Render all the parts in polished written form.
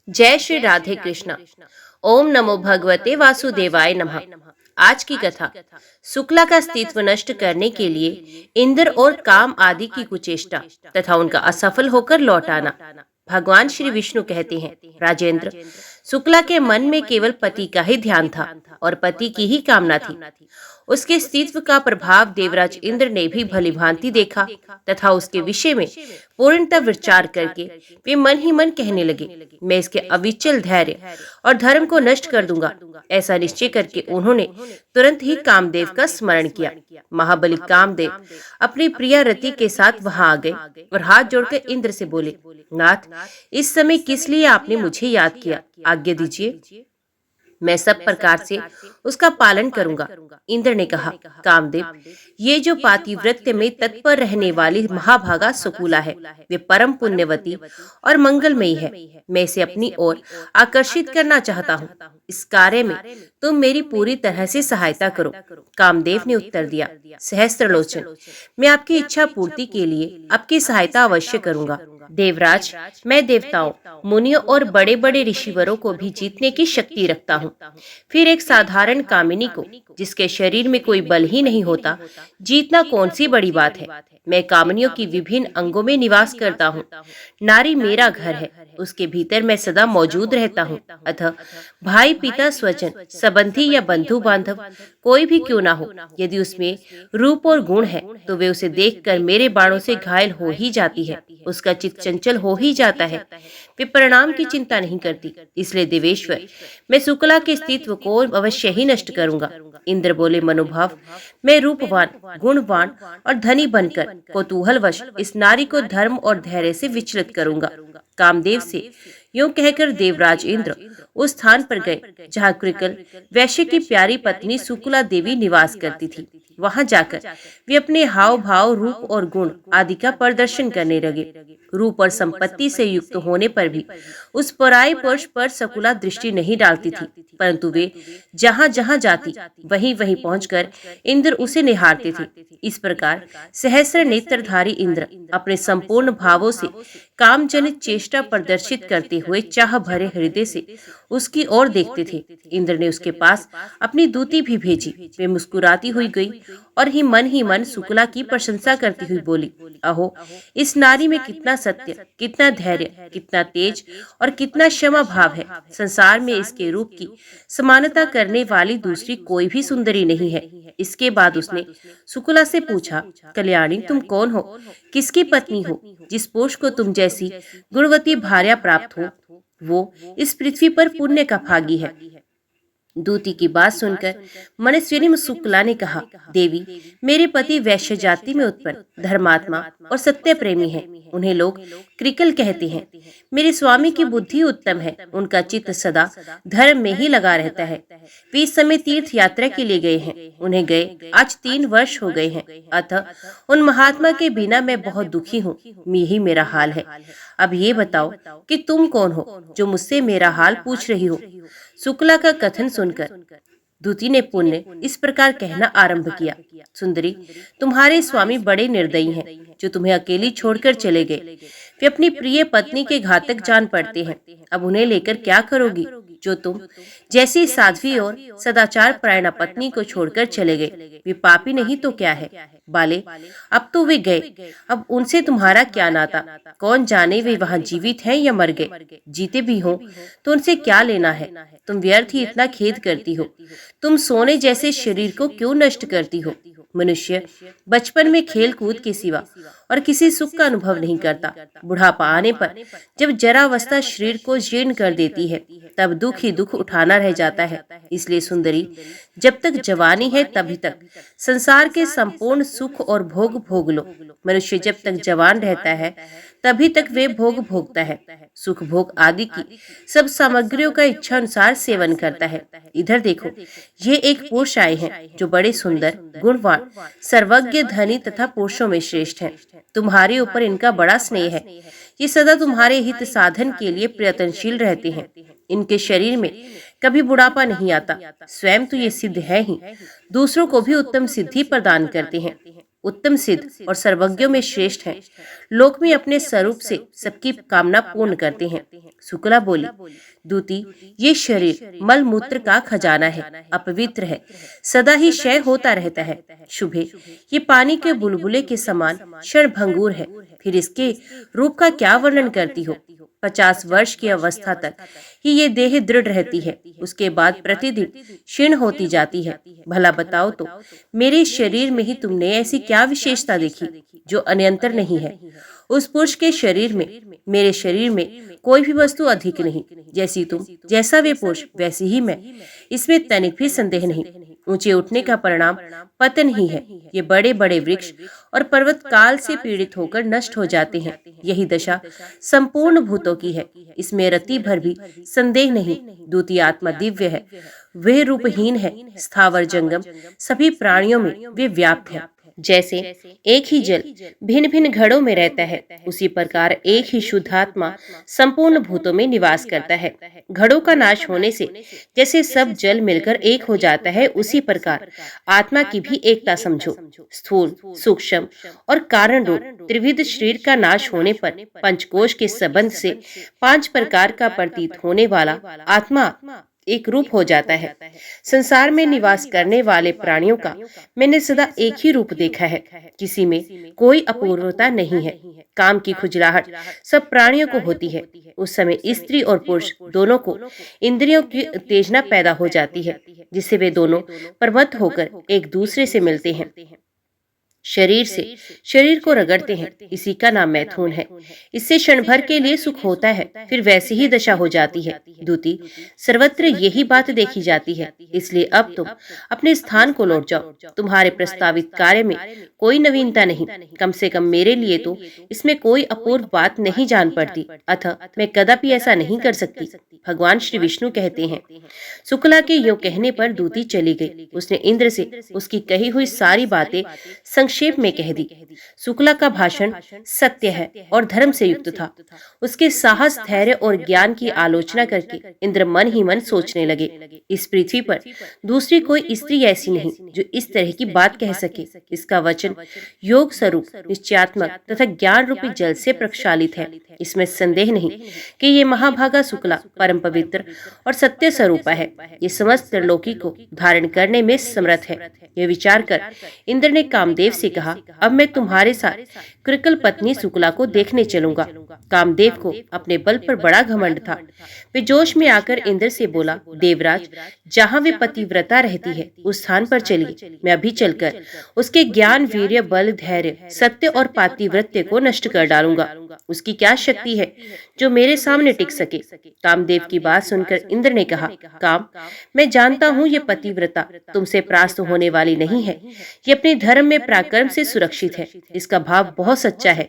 जय श्री राधे कृष्ण। ओम नमो भगवते वासुदेवाय नमः। आज की कथा शुक्ला का अस्तित्व नष्ट करने के लिए इंद्र और काम आदि की कुचेष्टा तथा उनका असफल होकर लौट आना। भगवान श्री विष्णु कहते हैं, राजेंद्र, शुक्ला के मन में केवल पति का ही ध्यान था और पति की ही कामना थी। उसके अस्तित्व का प्रभाव देवराज इंद्र ने भी भलीभांति देखा तथा उसके विषय में पूर्णतः विचार करके वे मन ही मन कहने लगे, मैं इसके अविचल धैर्य और धर्म को नष्ट कर दूंगा। ऐसा निश्चय करके उन्होंने तुरंत ही कामदेव का स्मरण किया। महाबली कामदेव अपनी प्रिया रति के साथ वहां आ गए और हाथ जोड़कर इंद्र से बोले, नाथ, इस समय किस लिए आपने मुझे याद किया? आज्ञा दीजिए, मैं सब प्रकार से उसका पालन करूंगा। इंद्र ने कहा, कामदेव, ये जो पातिव्रत्य में तत्पर रहने वाली महाभागा सुकुला है, वे परम पुण्यवती और मंगलमयी है। मैं इसे अपनी ओर आकर्षित करना चाहता हूँ। इस कार्य में तुम मेरी पूरी तरह से सहायता करो। कामदेव ने उत्तर दिया, सहस्त्रलोचन, मैं आपकी इच्छा पूर्ति के लिए आपकी सहायता अवश्य करूंगा। देवराज, मैं देवताओं, मुनियों और बड़े बड़े ऋषिवरों को भी जीतने की शक्ति रखता हूँ। फिर एक साधारण कामिनी को, जिसके शरीर में कोई बल ही नहीं होता, जीतना कौन सी बड़ी बात है। मैं कामनियों की विभिन्न अंगों में निवास करता हूँ। नारी मेरा घर है, उसके भीतर मैं सदा मौजूद रहता हूँ। अतः भाई, पिता, स्वजन, संबंधी या बंधु बांधव कोई भी क्यों ना हो, यदि उसमें रूप और गुण है तो वे उसे देखकर मेरे बाणों से घायल हो ही जाती है, उसका चित्त चंचल हो ही जाता है। वे परिणाम की चिंता नहीं करती। इसलिए देवेश्वर, मैं शुक्ला के अस्तित्व को अवश्य ही नष्ट करूंगा। इंद्र बोले, मनोभाव, मैं रूपवान, गुणवान और धनी बनकर कौतूहलवश इस नारी को धर्म और धैर्य से विचलित करूंगा। कामदेव से यूं कहकर देवराज इंद्र उस स्थान पर गए जहाँ कृकल वैश्य की प्यारी पत्नी शुक्ला देवी निवास करती थी। वहां जाकर वे अपने हाव भाव, रूप और गुण आदि का प्रदर्शन करने लगे। रूप और संपत्ति से युक्त होने पर भी उस पराये पुरुष पर शुक्ला दृष्टि नहीं डालती थी, परंतु वे जहाँ जहाँ जाती वहीं वहीं पहुंचकर इंद्र उसे निहारते थे। इस प्रकार सहस्र नेत्रधारी इंद्र अपने संपूर्ण भावों से कामजनित चेष्टा प्रदर्शित करते हुए चाह भरे हृदय से उसकी ओर देखते थे। इंद्र ने उसके पास अपनी दूती भी भेजी। वे मुस्कुराती हुई गई और ही मन शुक्ला की प्रशंसा करती हुई बोली, अहो, इस नारी में कितना सत्य, कितना धैर्य, कितना तेज और कितना क्षमा भाव है। संसार में इसके रूप की समानता करने वाली दूसरी कोई भी सुंदरी नहीं है। इसके बाद उसने शुक्ला से पूछा, कल्याणी, तुम कौन हो? किसकी पत्नी हो? जिस पुरुष को तुम जैसी गुणवती भार्या प्राप्त हो, वो इस पृथ्वी पर पुण्य का भागी है। दूती की बात सुनकर मनस्विनी शुक्ला ने कहा, देवी, मेरे पति वैश्य जाति में उत्पन्न धर्मात्मा और सत्य प्रेमी हैं। उन्हें लोग कृकल कहते हैं। मेरे स्वामी की बुद्धि उत्तम है, उनका चित्त सदा धर्म में ही लगा रहता है। वे इस समय तीर्थ यात्रा के लिए गए हैं। उन्हें गए आज 3 वर्ष हो गए हैं। अतः उन महात्मा के बिना मैं बहुत दुखी हूँ। यही मेरा हाल है। अब ये बताओ कि तुम कौन हो जो मुझसे मेरा हाल पूछ रही हो? शुक्ला का कथन सुनकर दूती ने पुण्य इस प्रकार कहना आरंभ किया, सुंदरी, तुम्हारे स्वामी बड़े निर्दयी हैं, जो तुम्हें अकेली छोड़कर चले गए। वे अपनी प्रिय पत्नी के घातक जान पड़ते हैं। अब उन्हें लेकर क्या करोगी, जो तुम जैसी साध्वी और सदाचार परायणा पत्नी को छोड़कर चले गए? वे पापी नहीं तो क्या है? बाले, अब तो वे गए, अब उनसे तुम्हारा क्या नाता? कौन जाने वे वहाँ जीवित हैं या मर गए। जीते भी हों तो उनसे क्या लेना है? तुम व्यर्थ ही इतना खेद करती हो। तुम सोने जैसे शरीर को क्यों नष्ट करती हो? मनुष्य बचपन में खेल कूद के सिवा और किसी सुख का अनुभव नहीं करता। बुढ़ापा आने पर जब जरावस्था शरीर को जीर्ण कर देती है, तब दुख ही दुख उठाना रह जाता है। इसलिए सुंदरी, जब तक जवानी है तभी तक संसार के संपूर्ण सुख और भोग भोग लो। मनुष्य जब तक जवान रहता है तभी तक वे भोग भोगता है। सुख भोग आदि की सब सामग्रियों का इच्छा अनुसार सेवन करता है। इधर देखो, ये एक पुरुष आए हैं जो बड़े सुंदर, गुणवान, सर्वज्ञ, धनी तथा पुरुषों में श्रेष्ठ हैं। तुम्हारे ऊपर इनका बड़ा स्नेह है। ये सदा तुम्हारे हित साधन के लिए प्रयत्नशील रहते हैं। इनके शरीर में कभी बुढ़ापा नहीं आता। स्वयं तो ये सिद्ध है ही, दूसरों को भी उत्तम सिद्धि प्रदान करते हैं। उत्तम सिद्ध और सर्वज्ञों में श्रेष्ठ हैं। लोक में अपने स्वरूप से सबकी कामना पूर्ण करते हैं। शुक्ला बोली, दूती, ये शरीर मल मूत्र का खजाना है, अपवित्र है, सदा ही क्षय होता रहता है। शुभे, ये पानी के बुलबुले के समान क्षणभंगुर है, फिर इसके रूप का क्या वर्णन करती हो। 50 वर्ष की अवस्था तक ही ये देह दृढ़ रहती है, उसके बाद प्रतिदिन क्षीण होती जाती है। भला बताओ तो, मेरे शरीर में ही तुमने ऐसी क्या विशेषता देखी जो अन्यंतर नहीं है। उस पुरुष के शरीर में, मेरे शरीर में कोई भी वस्तु अधिक नहीं। जैसी तुम, जैसा वे पुरुष, वैसी ही मैं, इसमें तनिक भी संदेह नहीं। ऊंचे उठने का परिणाम पतन ही है। ये बड़े बड़े वृक्ष और पर्वत काल से पीड़ित होकर नष्ट हो जाते हैं। यही दशा संपूर्ण भूतों की है, इसमें रति भर भी संदेह नहीं। दूती आत्मा दिव्य है, वे रूपहीन है, स्थावर जंगम सभी प्राणियों में वे व्याप्त है। जैसे एक ही जल भिन्न भिन्न घड़ों में रहता है, उसी प्रकार एक ही शुद्धात्मा संपूर्ण भूतों में निवास करता है। घड़ों का नाश होने से जैसे सब जल मिलकर एक हो जाता है, उसी प्रकार आत्मा की भी एकता समझो। स्थूल, सूक्ष्म और कारण रूप त्रिविध शरीर का नाश होने पर पंचकोश के संबंध से 5 प्रकार का प्रतीत होने वाला आत्मा एक रूप हो जाता है। संसार में निवास करने वाले प्राणियों का मैंने सदा एक ही रूप देखा है, किसी में कोई अपूर्वता नहीं है। काम की खुजलाहट सब प्राणियों को होती है। उस समय स्त्री और पुरुष दोनों को इंद्रियों की उत्तेजना पैदा हो जाती है, जिससे वे दोनों प्रमत्त होकर एक दूसरे से मिलते हैं, शरीर से शरीर को रगड़ते हैं। इसी का नाम मैथुन है। इससे क्षण भर के लिए सुख होता है, फिर वैसी ही दशा हो जाती है। दूती, सर्वत्र यही बात देखी जाती है, इसलिए अब तुम अपने स्थान को लौट जाओ। तुम्हारे प्रस्तावित कार्य में कोई नवीनता नहीं, कम से कम मेरे लिए तो इसमें कोई अपूर्व बात नहीं जान पड़ती, अतः मैं कदापि ऐसा नहीं कर सकती। भगवान श्री विष्णु कहते हैं। शुक्ला के यूं कहने पर दूती चली गई। उसने इंद्र से उसकी कही हुई सारी बातें संक्षेप में कह दी। शुक्ला का भाषण सत्य है और धर्म से युक्त था। उसके साहस, धैर्य और ज्ञान की आलोचना करके इंद्र मन ही मन सोचने लगे, इस पृथ्वी पर दूसरी कोई स्त्री ऐसी नहीं जो इस तरह की बात कह सके। इसका वचन योग स्वरूप, निश्चयात्मक तथा ज्ञान रूपी जल से प्रक्षालित है। इसमें संदेह नहीं कि ये महाभागा शुक्ला परम पवित्र और सत्य स्वरूप है। ये समस्त त्रिलोकी को धारण करने में समर्थ है। यह विचार कर इंद्र ने कामदेव से कहा, अब मैं तुम्हारे साथ कृकल पत्नी शुक्ला को देखने चलूंगा। कामदेव को अपने बल पर बड़ा घमंड था। वे जोश में आकर इंद्र से बोला, देवराज, जहाँ वे पतिव्रता रहती है उस स्थान पर चलिए। मैं अभी चलकर उसके ज्ञान, वीर्य, बल, धैर्य, सत्य और पातिव्रत्य को नष्ट कर डालूंगा। उसकी क्या शक्ति है जो मेरे सामने टिक सके। कामदेव की बात सुनकर इंद्र ने कहा, काम, मैं जानता हूँ ये पतिव्रता तुमसे परास्त होने वाली नहीं है। ये अपने धर्म में पराक्रम से सुरक्षित है। इसका भाव बहुत सच्चा है।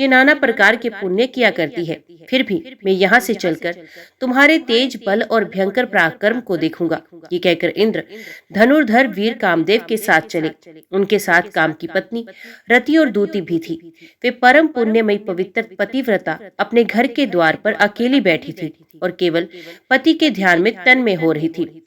ये नाना प्रकार के पुण्य किया करती है। फिर भी मैं यहाँ से चलकर तुम्हारे तेज, बल और भयंकर पराक्रम को देखूंगा। ये कहकर इंद्र धनुर्धर वीर कामदेव के साथ चले। उनके साथ काम की पत्नी रति और दूती भी थी। वे परम पुण्यमयी पवित्र पतिव्रता अपने घर के द्वार पर अकेली बैठी थी और केवल पति के ध्यान में तन्मय हो रही थी।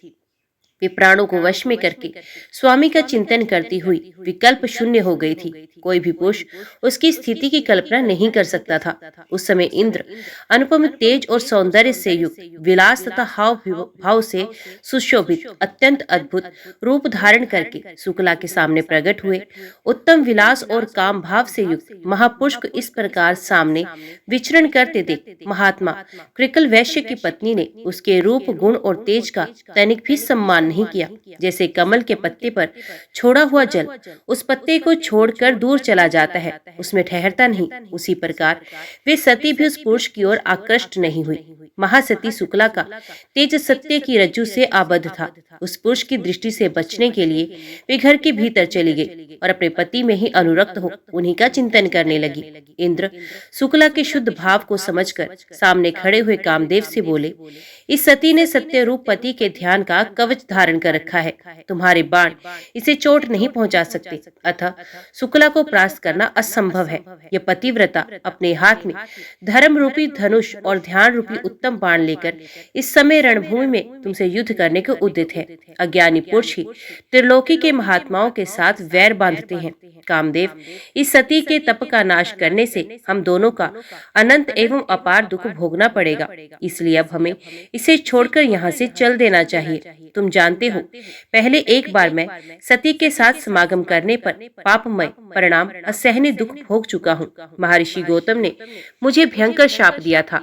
वे प्राणों को वश में करके स्वामी का चिंतन करती हुई विकल्प शून्य हो गई थी। कोई भी पुरुष उसकी स्थिति की कल्पना नहीं कर सकता था। उस समय इंद्र अनुपम तेज और सौंदर्य से युक्त, विलास तथा हाव भाव से सुशोभित, अत्यंत अद्भुत रूप धारण करके शुक्ला के सामने प्रकट हुए। उत्तम विलास और काम भाव से युक्त महापुरुष को इस प्रकार सामने विचरण करते देख महात्मा कृकल वैश्य की पत्नी ने उसके रूप, गुण और तेज का तनिक भी सम्मान नहीं किया। जैसे कमल के पत्ते पर छोड़ा हुआ जल उस पत्ते को छोड़कर दूर चला जाता है, उसमें ठहरता नहीं, उसी प्रकार वे सती भी उस पुरुष की ओर आकृष्ट नहीं हुई। महासती शुक्ला का तेज सत्य की रज्जु से आबद्ध था। उस पुरुष की दृष्टि से बचने के लिए वे घर के भीतर चली गई और अपने पति में ही अनुरक्त हो उन्हीं का चिंतन करने लगी। इंद्र शुक्ला के शुद्ध भाव को समझकर सामने खड़े हुए कामदेव से बोले, इस सती ने सत्य रूप पति के ध्यान का कवच धारण कर रखा है। तुम्हारे बाण इसे चोट नहीं पहुंचा सकते, अतः शुक्ला को परास्त करना असंभव है। यह पतिव्रता अपने हाथ में धर्म रूपी धनुष और ध्यान रूपी उत्तम बाण लेकर इस समय रणभूमि में तुमसे युद्ध करने को उद्यत है। अज्ञानी पुरुष ही त्रिलोकी के महात्माओं के साथ वैर बांधते हैं। कामदेव, इस सती के तप का नाश करने से हम दोनों का अनंत एवं अपार दुख भोगना पड़ेगा, इसलिए अब हमें इसे छोड़कर यहाँ से चल देना चाहिए। तुम जानते हो, पहले एक बार मैं सती के साथ समागम करने पर पापमय परिणाम असहनीय दुख भोग चुका हूँ। महर्षि गौतम ने मुझे भयंकर शाप दिया था।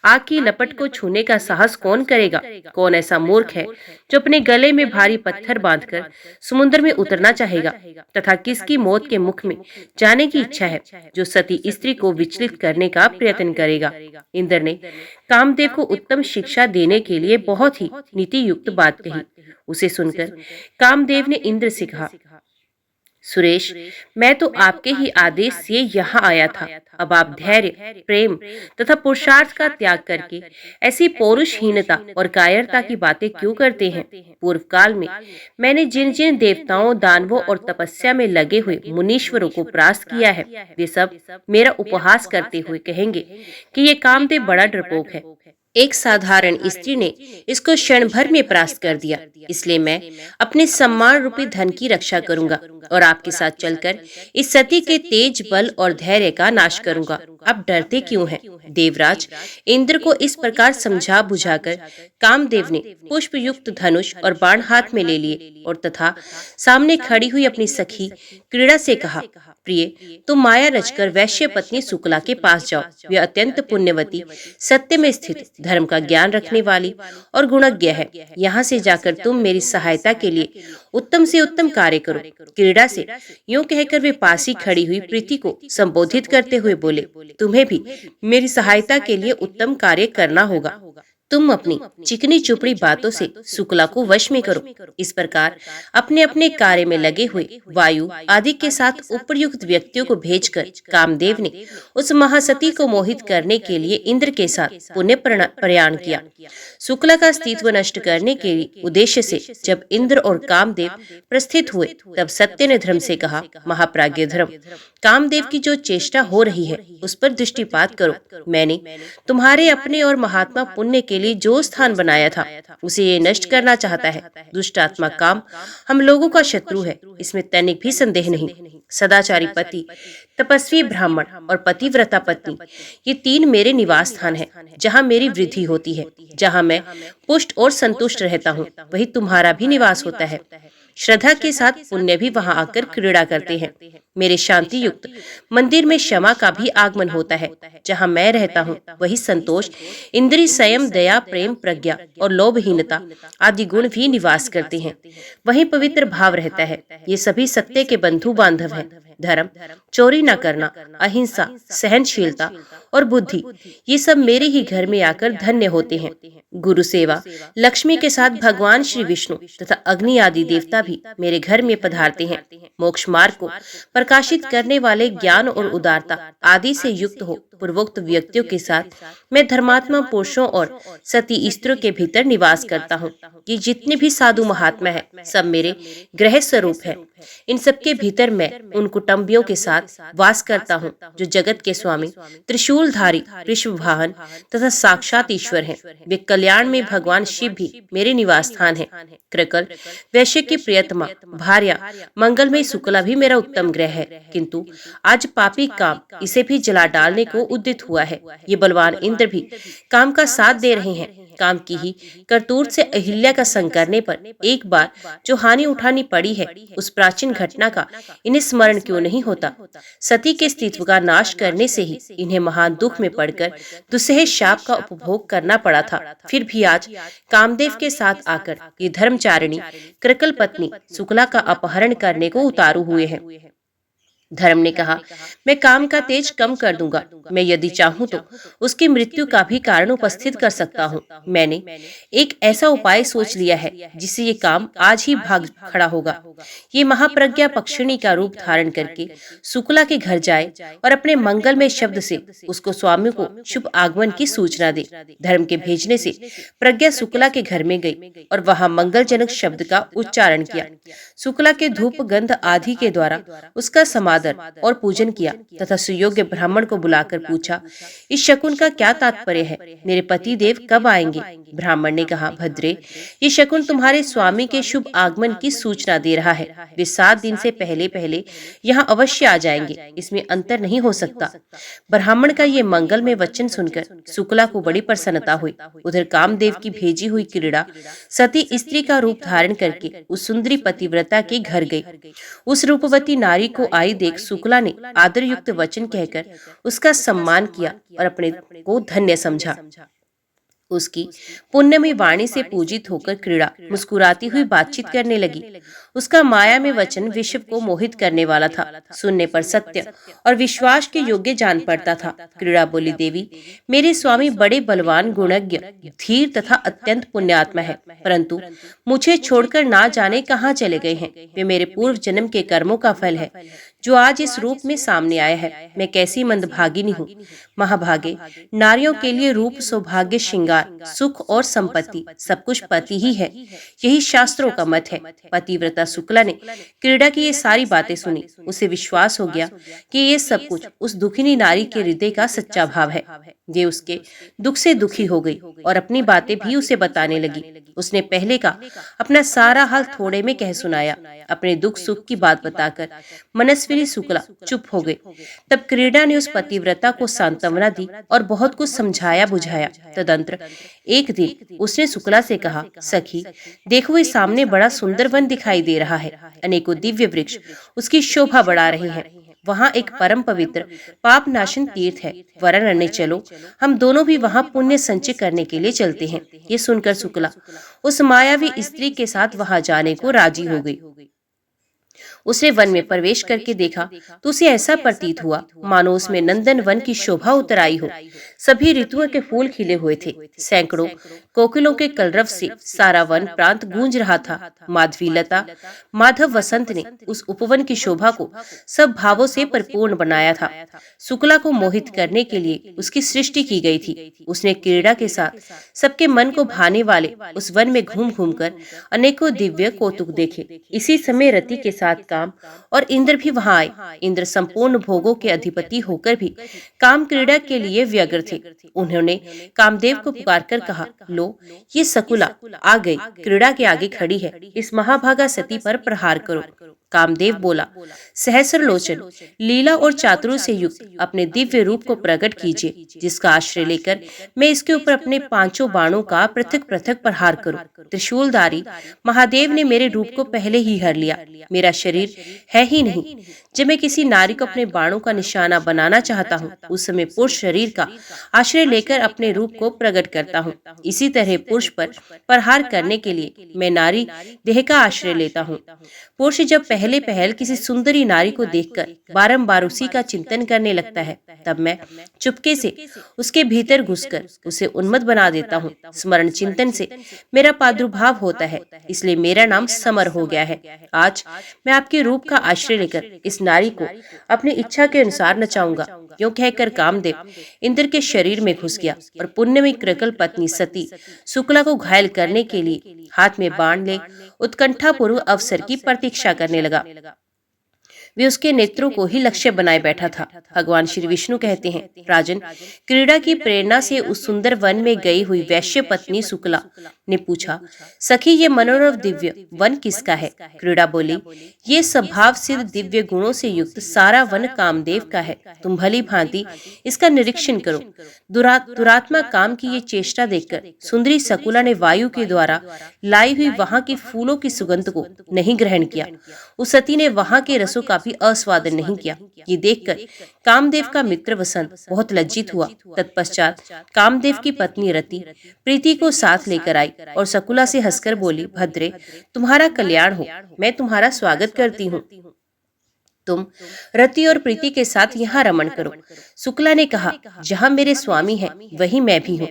आग की लपट को छूने का साहस कौन करेगा? कौन ऐसा मूर्ख है जो अपने गले में भारी पत्थर बांधकर समुद्र में उतरना चाहेगा? तथा किसकी मौत के मुख में जाने की इच्छा है जो सती स्त्री को विचलित करने का प्रयत्न करेगा? इंद्र ने कामदेव को उत्तम शिक्षा देने के लिए बहुत ही नीति युक्त बात कही। उसे सुनकर कामदेव ने इंद्र से कहा, सुरेश, मैं तो आपके ही आदेश से यहाँ आया था। अब आप धैर्य, प्रेम तथा पुरुषार्थ का त्याग करके ऐसी पौरुषहीनता और कायरता की बातें क्यों करते हैं? पूर्व काल में मैंने जिन जिन देवताओं, दानवों और तपस्या में लगे हुए मुनीश्वरों को परास्त किया है, वे सब मेरा उपहास करते हुए कहेंगे कि ये कामदेव बड़ा डरपोक है। एक साधारण स्त्री ने इसको क्षण भर में परास्त कर दिया, इसलिए मैं अपने सम्मान रूपी धन की रक्षा करूंगा और आपके साथ चलकर इस सती के तेज, बल और धैर्य का नाश करूंगा। अब डरते क्यों हैं? देवराज इंद्र को इस प्रकार समझा बुझाकर कामदेव ने पुष्प युक्त धनुष और बाण हाथ में ले लिए और तथा सामने खड़ी हुई अपनी सखी क्रीड़ा से कहा, प्रिय, तुम माया रचकर वैश्य पत्नी शुक्ला के पास जाओ। वे अत्यंत पुण्यवती, सत्य में स्थित, धर्म का ज्ञान रखने वाली और गुणज्ञ है। यहाँ से जाकर तुम मेरी सहायता के लिए उत्तम से उत्तम कार्य करो। क्रीड़ा से यूं कहकर वे पास ही खड़ी हुई प्रीति को संबोधित करते हुए बोले, तुम्हें भी मेरी सहायता के लिए उत्तम कार्य करना होगा। तुम अपनी चिकनी चुपड़ी बातों से शुक्ला को वश में करो। इस प्रकार अपने अपने कार्य में लगे हुए वायु आदि के साथ उपयुक्त व्यक्तियों को भेजकर कामदेव ने उस महासती को मोहित करने के लिए इंद्र के साथ पुण्य प्रयाण किया। शुक्ला का अस्तित्व नष्ट करने के उद्देश्य से जब इंद्र और कामदेव प्रस्थित हुए, तब सत्य ने धर्म से कहा, महाप्राज्ञ धर्म, कामदेव की जो चेष्टा हो रही है उस पर दृष्टिपात करो। मैंने तुम्हारे अपने और महात्मा पुण्य के लिए जो स्थान बनाया था उसे ये नष्ट करना चाहता है। दुष्ट आत्मा काम हम लोगों का शत्रु है, इसमें तनिक भी संदेह नहीं। सदाचारी पति, तपस्वी ब्राह्मण और पतिव्रता पत्नी, ये तीन मेरे निवास स्थान हैं, जहाँ मेरी वृद्धि होती है। जहाँ मैं पुष्ट और संतुष्ट रहता हूँ, वही तुम्हारा भी निवास होता है। श्रद्धा के साथ पुण्य भी वहां आकर क्रीड़ा करते हैं। मेरे शांति युक्त मंदिर में क्षमा का भी आगमन होता है। जहां मैं रहता हूं, वही संतोष, इंद्रिय संयम, दया, प्रेम, प्रज्ञा और लोभहीनता आदि गुण भी निवास करते हैं। वहीं पवित्र भाव रहता है। ये सभी सत्य के बंधु बांधव हैं। धर्म, चोरी न करना, अहिंसा, सहनशीलता और बुद्धि, ये सब मेरे ही घर में आकर धन्य होते हैं। गुरु सेवा, लक्ष्मी के साथ भगवान श्री विष्णु तथा अग्नि आदि देवता भी मेरे घर में पधारते हैं। मोक्ष मार्ग को प्रकाशित करने वाले ज्ञान और उदारता आदि से युक्त हो पूर्वोक्त व्यक्तियों के साथ मैं धर्मात्मा पुरुषों और सती स्त्रियों के भीतर निवास करता हूँ। ये जितने भी साधु महात्मा है, सब मेरे ग्रह स्वरूप है। इन सबके भीतर मैं उन कुटुंबियों के साथ वास करता हूँ जो जगत के स्वामी, त्रिशूलधारी, वृषभवाहन तथा साक्षात ईश्वर हैं। वे कल्याण में भगवान शिव भी मेरे निवास स्थान है। कृकल वैश्य की प्रियतमा भार्या मंगलमय शुक्ला भी मेरा उत्तम ग्रह है, किंतु आज पापी काम इसे भी जला डालने को उद्यत हुआ है। ये बलवान इंद्र भी काम का साथ दे रहे हैं। काम की ही करतूत से अहिल्या का संग करने पर एक बार जो हानि उठानी पड़ी है, उस प्राचीन घटना का इन्हें स्मरण क्यों नहीं होता? सती के अस्तित्व का नाश करने से ही इन्हें महान दुख में पड़कर दुस्सह शाप का उपभोग करना पड़ा था। फिर भी आज कामदेव के साथ आकर ये धर्मचारिणी कृकल पत्नी शुक्ला का अपहरण करने को उतारू हुए हैं। धर्म ने कहा, मैं काम का तेज कम कर दूंगा। मैं यदि चाहूं तो उसकी मृत्यु का भी कारण उपस्थित कर सकता हूं। मैंने एक ऐसा उपाय सोच लिया है जिससे ये काम आज ही भाग खड़ा होगा। ये महाप्रज्ञा पक्षिणी का रूप धारण करके शुक्ला के घर जाए और अपने मंगलमय शब्द से उसको स्वामी को शुभ आगमन की सूचना दे। धर्म के भेजने से प्रज्ञा शुक्ला के घर में गई और वहां मंगलजनक शब्द का उच्चारण किया। शुक्ला के धूप गंध आदि के द्वारा उसका समादर और पूजन किया तथा सुयोग्य ब्राह्मण को बुलाकर पूछा, इस शकुन का क्या तात्पर्य है? मेरे पति देव कब आएंगे? ब्राह्मण ने कहा, भद्रे, ये शकुन तुम्हारे स्वामी के शुभ आगमन की सूचना दे रहा है। वे 7 दिन से पहले पहले यहाँ अवश्य आ जाएंगे, इसमें अंतर नहीं हो सकता। ब्राह्मण का ये मंगलमय वचन सुनकर शुक्ला को बड़ी प्रसन्नता हुई। उधर कामदेव की भेजी हुई क्रीड़ा सती स्त्री का रूप धारण करके उस सुंदरी पतिव्रता के घर गई। उस रूपवती नारी को आई देख शुक्ला ने आदर युक्त वचन कहकर उसका सम्मान किया और अपने को धन्य समझा। उसकी पुण्यमयी वाणी से पूजित होकर क्रीड़ा मुस्कुराती हुई बातचीत करने लगी। उसका माया में वचन विश्व को मोहित करने वाला था। सुनने पर सत्य और विश्वास के योग्य जान पड़ता था। क्रीड़ा बोली, देवी, मेरे स्वामी बड़े बलवान, गुणज्ञ, धीर तथा अत्यंत पुण्यात्मा है, परंतु मुझे छोड़कर ना जाने कहाँ चले गए हैं। वे मेरे पूर्व जन्म के कर्मों का फल है जो आज इस रूप में सामने आया है। मैं कैसी मंदभागिनी हूँ। महाभागे, नारियों के लिए रूप, सौभाग्य, श्रृंगार, सुख और संपत्ति सब कुछ पति ही है, यही शास्त्रों का मत है। पतिव्रता शुक्ला ने क्रीड़ा की ये सारी बातें सुनी। उसे विश्वास हो गया कि ये सब कुछ उस दुखिनी नारी के हृदय का सच्चा भाव है। ये उसके दुख से दुखी हो गई और अपनी बातें भी उसे बताने लगी। उसने पहले का अपना सारा हाल थोड़े में कह सुनाया। अपने दुख सुख की बात बताकर मनस्विनी शुक्ला चुप हो गई। तब क्रीड़ा ने उस पतिव्रता को सांत्वना दी और बहुत कुछ समझाया बुझाया। तदंतर एक दिन उसने शुक्ला से कहा, सखी, देखो, इस सामने बड़ा सुंदर वन दिखाई दे रहा है। अनेकों दिव्य वृक्ष उसकी शोभा बढ़ा रहे हैं। वहाँ एक परम पवित्र पाप नाशन तीर्थ है। वरन अन्य चलो, हम दोनों भी वहाँ पुण्य संचय करने के लिए चलते हैं। ये सुनकर शुक्ला उस मायावी स्त्री के साथ वहाँ जाने को राजी हो गई। उसने वन में प्रवेश करके देखा तो उसे ऐसा प्रतीत हुआ मानो उसमें नंदन वन की शोभा उतर आई हो। सभी ऋतुओं के फूल खिले हुए थे। सैकड़ों कोकिलों के कलरव से सारा वन प्रांत गूंज रहा था। माधवी लता माधव वसंत ने उस उपवन की शोभा को सब भावों से परिपूर्ण बनाया था। शुक्ला को मोहित करने के लिए उसकी सृष्टि की गई थी। उसने क्रीड़ा के साथ सबके मन को भाने वाले उस वन में घूम घूम कर अनेकों दिव्य कौतुक देखे। इसी समय रति के साथ काम और इंद्र भी वहां आए। इंद्र संपूर्ण भोगों के अधिपति होकर भी काम क्रीड़ा के लिए व्यग्र थे। उन्होंने कामदेव को पुकार कर कहा, लो, ये शकुला आ गई, क्रीड़ा के आगे खड़ी है, इस महाभागा सती पर प्रहार करो। कामदेव बोला, सहस्र लोचन, लीला और चातुर्य से युक्त अपने दिव्य रूप को प्रकट कीजिए, जिसका आश्रय लेकर मैं इसके ऊपर अपने 5 बाणों का पृथक पृथक प्रहार करूं। त्रिशूलधारी महादेव ने मेरे रूप को पहले ही हर लिया। मेरा शरीर है ही नहीं। जब मैं किसी नारी को अपने बाणों का निशाना बनाना चाहता हूँ, उस समय पुरुष शरीर का आश्रय लेकर अपने रूप को प्रकट करता हूँ। इसी तरह पुरुष पर प्रहार करने के लिए मैं नारी देह का आश्रय लेता हूँ। पुरुष जब पहले पहल किसी सुंदरी नारी को देखकर बारंबार उसी का चिंतन करने लगता है, तब मैं चुपके से उसके भीतर घुसकर उसे उन्मत्त बना देता हूँ। स्मरण चिंतन से मेरा प्रादुर्भाव होता है, इसलिए मेरा नाम समर हो गया है। आज मैं आपके रूप का आश्रय लेकर इस नारी को अपनी इच्छा के अनुसार नचाऊंगा। यूं कहकर कामदेव इंद्र के शरीर में घुस गया और पुण्यमयी कृकल पत्नी सती शुक्ला को घायल करने के लिए हाथ में बाण ले उत्कंठा पूर्व अवसर की प्रतीक्षा करने लगा। वे उसके नेत्रों को ही लक्ष्य बनाए बैठा था। भगवान श्री विष्णु कहते हैं, राजन, क्रीड़ा की प्रेरणा से उस सुंदर वन में गई हुई वैश्य पत्नी शुक्ला ने पूछा, सखी, ये मनोरम दिव्य वन किसका है? क्रीड़ा बोली, ये स्वभाव सिद्ध दिव्य गुणों से युक्त सारा वन कामदेव का है। तुम भली भांति इसका निरीक्षण करो। दुरात्मा काम की ये चेष्टा देखकर सुंदरी शकुला ने वायु के द्वारा लाई हुई वहां की फूलों की सुगंध को नहीं ग्रहण किया। उस सती ने वहां के रसों का भी आस्वादन नहीं किया। ये देखकर कामदेव का मित्र वसंत बहुत लज्जित हुआ। तत्पश्चात कामदेव की पत्नी रति प्रीति को साथ लेकर आई और शकुला से हंसकर बोली, भद्रे, तुम्हारा कल्याण हो, मैं तुम्हारा स्वागत करती हूँ। तुम रति और प्रीति के साथ यहाँ रमण करो। शुक्ला ने कहा, जहाँ मेरे स्वामी हैं वही मैं भी हूँ।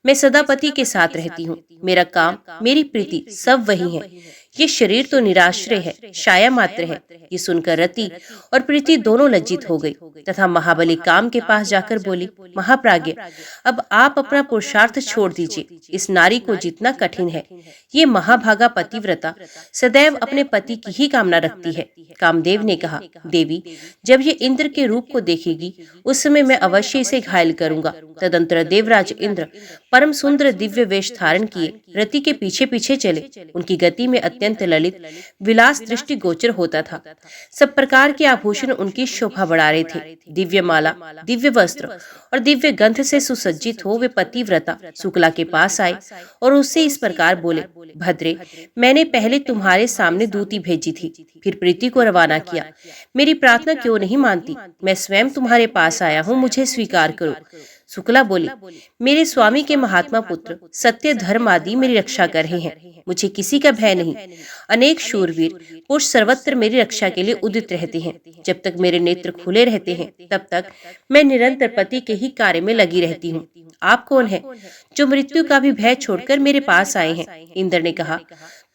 मैं सदा पति के साथ रहती हूँ। मेरा काम, मेरी प्रीति सब वही है। ये शरीर तो निराश्रय है, छाया मात्र है। ये सुनकर रति और प्रीति दोनों लज्जित हो गई तथा महाबली काम के पास जाकर बोली, महाप्राज्ञ, अब आप अपना पुरुषार्थ छोड़ दीजिए। इस नारी को जीतना कठिन है। ये महाभागा पतिव्रता सदैव अपने पति की ही कामना रखती है। कामदेव ने कहा, देवी, जब ये इंद्र के रूप को देखेगी उस समय मैं अवश्य इसे घायल करूंगा। तदंतर देवराज इंद्र परम सुंदर दिव्य वेश धारण किए रति के पीछे पीछे चले। उनकी गति में अत्यंत ललित विलास दृष्टि गोचर होता था। सब प्रकार के आभूषण उनकी शोभा बढ़ा रहे थे। दिव्य माला, दिव्य वस्त्र और दिव्य गंध से सुसज्जित हो वे पतिव्रता शुक्ला के पास आए और उससे इस प्रकार बोले, भद्रे, मैंने पहले तुम्हारे सामने दूती भेजी थी, फिर प्रीति को रवाना किया। मेरी प्रार्थना क्यों नहीं मानती? मैं स्वयं तुम्हारे पास आया हूँ, मुझे स्वीकार करो। शुक्ला बोली, मेरे स्वामी के महात्मा पुत्र सत्य धर्म आदि मेरी रक्षा कर रहे हैं। मुझे किसी का भय नहीं। अनेक शूरवीर पुरुष सर्वत्र मेरी रक्षा के लिए उदित रहते हैं। जब तक मेरे नेत्र खुले रहते हैं तब तक मैं निरंतर पति के ही कार्य में लगी रहती हूँ। आप कौन है जो मृत्यु का भी भय छोड़कर मेरे पास आए हैं? इंद्र ने कहा,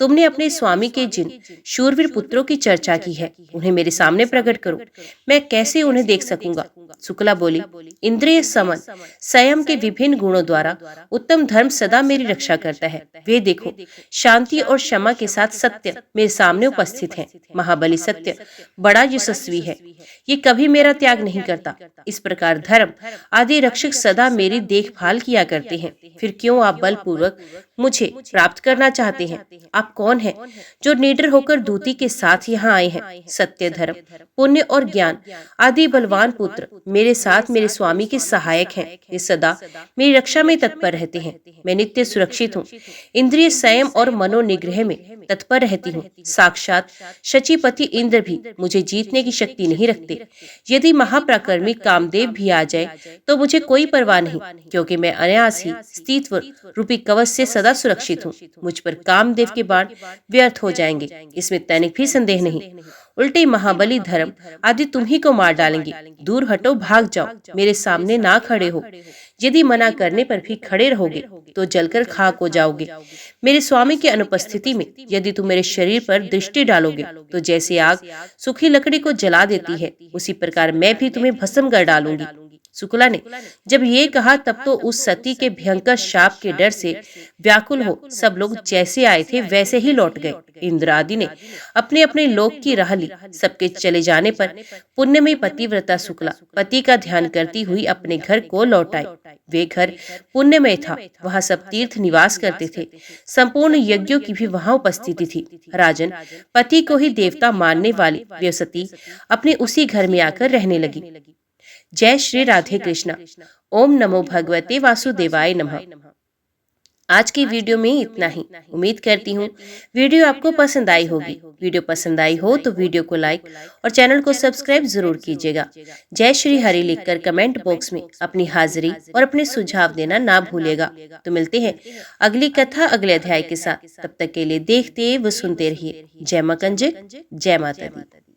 तुमने अपने स्वामी के जिन शूरवीर पुत्रों की चर्चा की है उन्हें मेरे सामने प्रकट करो, मैं कैसे उन्हें देख सकूंगा? शुक्ला बोली, इंद्रिय समन संयम के विभिन्न गुणों द्वारा उत्तम धर्म सदा मेरी रक्षा करता है। वे देखो, शांति और क्षमा के साथ सत्य मेरे सामने उपस्थित है। महाबली सत्य बड़ा यशस्वी है, ये कभी मेरा त्याग नहीं करता। इस प्रकार धर्म आदि रक्षक सदा मेरी देखभाल किया करते हैं। फिर क्यों आप बलपूर्वक मुझे प्राप्त करना चाहते हैं? आप कौन हैं जो निडर होकर दूती के साथ यहाँ आए हैं? सत्य, धर्म, पुण्य और ज्ञान आदि बलवान पुत्र मेरे साथ मेरे स्वामी के सहायक हैं। वे सदा मेरी रक्षा में तत्पर रहते हैं। मैं नित्य सुरक्षित हूँ। इंद्रिय संयम और मनोनिग्रह में तत्पर रहती हूँ। साक्षात शचीपति इंद्र भी मुझे जीतने की शक्ति नहीं रखते। यदि महापराक्रमी कामदेव भी आ जाए तो मुझे कोई परवाह नहीं, क्योंकि मैं अनायास ही स्थित्व रूपी कवच से सदा सुरक्षित हूँ। मुझ पर कामदेव के बाण व्यर्थ हो जाएंगे, इसमें तनिक भी संदेह नहीं। उल्टे महाबली धर्म आदि तुम ही को मार डालेंगे। दूर हटो, भाग जाओ, मेरे सामने ना खड़े हो। यदि मना करने पर भी खड़े रहोगे तो जलकर खाक हो जाओगे। मेरे स्वामी की अनुपस्थिति में यदि तुम मेरे शरीर पर दृष्टि डालोगे तो जैसे आग सूखी लकड़ी को जला देती है, उसी प्रकार मैं भी तुम्हें भस्म कर डालूंगी। शुक्ला ने जब ये कहा तब तो उस सती के भयंकर शाप के डर से व्याकुल हो सब लोग जैसे आए थे वैसे ही लौट गए। इंद्र आदि ने अपने अपने लोक की राह ली। सबके चले जाने पर पुण्यमयी पतिव्रता शुक्ला पति का ध्यान करती हुई अपने घर को लौट आई। वे घर पुण्यमय था, वहाँ सब तीर्थ निवास करते थे। संपूर्ण यज्ञों की भी वहाँ उपस्थिति थी। राजन, पति को ही देवता मानने वाली व्यसती अपने उसी घर में आकर रहने लगी। जय श्री राधे कृष्णा। ओम नमो भगवते वासुदेवाय नमः। आज की वीडियो में इतना ही। उम्मीद करती हूँ वीडियो आपको पसंद आई होगी। वीडियो पसंद आई हो तो वीडियो को लाइक और चैनल को सब्सक्राइब जरूर कीजिएगा। जय श्री हरि लिखकर कमेंट बॉक्स में अपनी हाजिरी और अपने सुझाव देना ना भूलिएगा। तो मिलते हैं अगली कथा अगले अध्याय के साथ। तब तक के लिए देखते व सुनते रहिए। जय मां कंजक, जय माता दी।